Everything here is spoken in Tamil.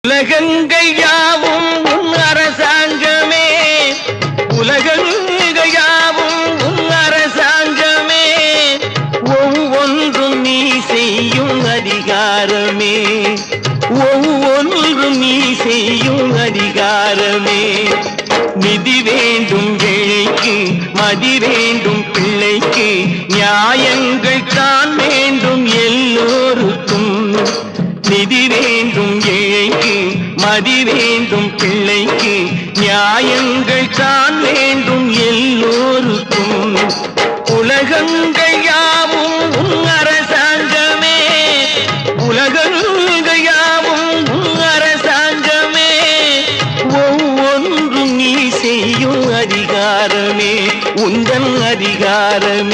உலகங்கள் யாவும் உன் அரசாங்கமே, உலகங்கள் யாவும் உன் அரசாங்கமே, ஒவ்வொன்றும் நீ செய்யும் அதிகாரமே, ஒவ்வொன்றும் நீ செய்யும் அதிகாரமே. நிதி வேண்டும் ஏழைக்கு, மதி வேண்டும் பிள்ளைக்கு, நியாயங்கள் தான் வேண்டும் எல்லோருக்கும். நிதி வேண்டும் ஏழைக்கு, மதி வேண்டும் பிள்ளைக்கு, நியாயங்கள் தான் வேண்டும் எல்லோருக்கும். உலகங்கள் யாவும் உன் அரசாங்கமே, உலகங்கள் யாவும் உன் அரசாங்கமே, ஒவ்வொன்றும் நீ செய்யும் அதிகாரமே, உந்தன் அதிகாரமே.